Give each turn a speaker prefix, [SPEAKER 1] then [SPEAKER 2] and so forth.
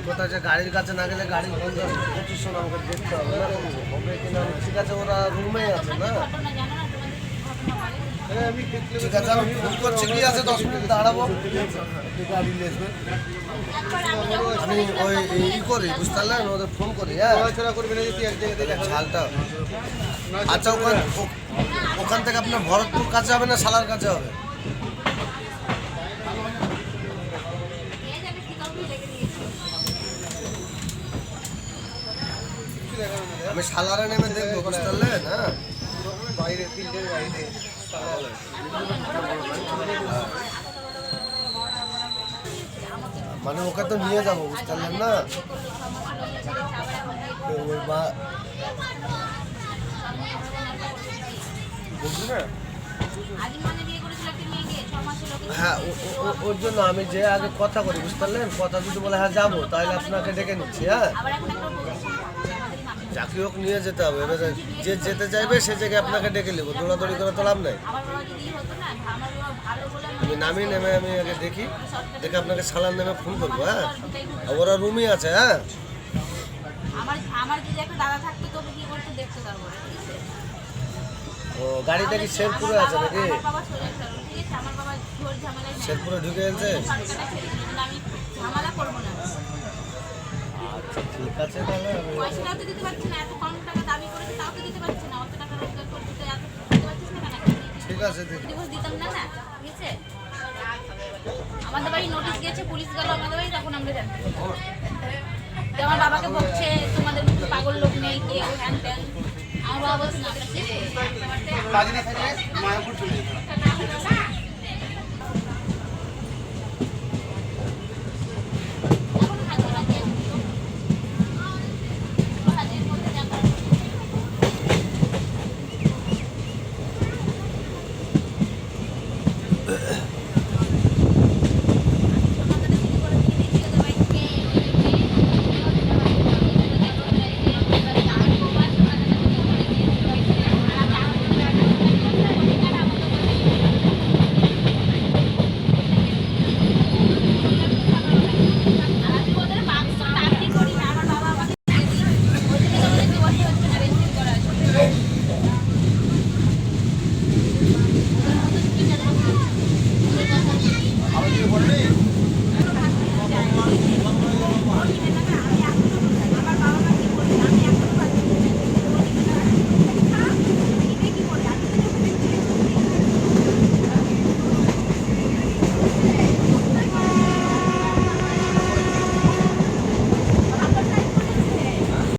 [SPEAKER 1] কথা যে গাড়ির কাছে না গেলে গাড়ি বন্ধ প্রচুর সময় আমাকে দেখতে হবে না হবে কিনা ঠিক আছে ওরা রুমেই আছে না ঠিক আছে আমি ফোন করছি কি আছে 10 মিনিট দাঁড়াবো গাড়ি লেসবেন আমি ওই ই করি বুঝতে পারলেন ওদের ফোন করি হ্যাঁ ঝালটা আচ্ছা ওখান থেকে আপনার ভরতপুর কাছে হবে না সালার কাছে হবে আমি সালারে নেমে দেখবো বুঝতে পারলেন হ্যাঁ বাইরে ফিল্ডের বাইরে মানে ওকে তো নিয়ে যাবো বুঝতে পারলেন না বুঝলি না হ্যাঁ ওর জন্য আমি যে আগে কথা করি বুঝতে পারলেন কথা যদি বলে হ্যাঁ যাবো তাহলে আপনাকে ডেকে নিচ্ছি হ্যাঁ যাকে হোক নিয়ে যেতে হবে এবার যে যেতে চাইবে সে জায়গায় আপনাকে ডেকে নেবো দৌড়াদৌড়ি করে তো লাভ নাই আমি নামিয়ে নেমে আমি আগে দেখি দেখে আপনাকে সালান নেমে ফোন করবো হ্যাঁ ওরা রুমই আছে হ্যাঁ ও গাড়িটা কি শেরপুরে আছে নাকি শেরপুরে ঢুকে গেছে ঠিক আছে তাহলে ঠিক আছে
[SPEAKER 2] আমাদের বাড়ি নোটিশ গিয়েছে পুলিশ গেল আমাদের বাড়ি তখন আমরা জানতে আমার বাবাকে বলছে তোমাদের মতো পাগল লোক নেই কে হ্যান ত্যান আমার বাবা বলছে না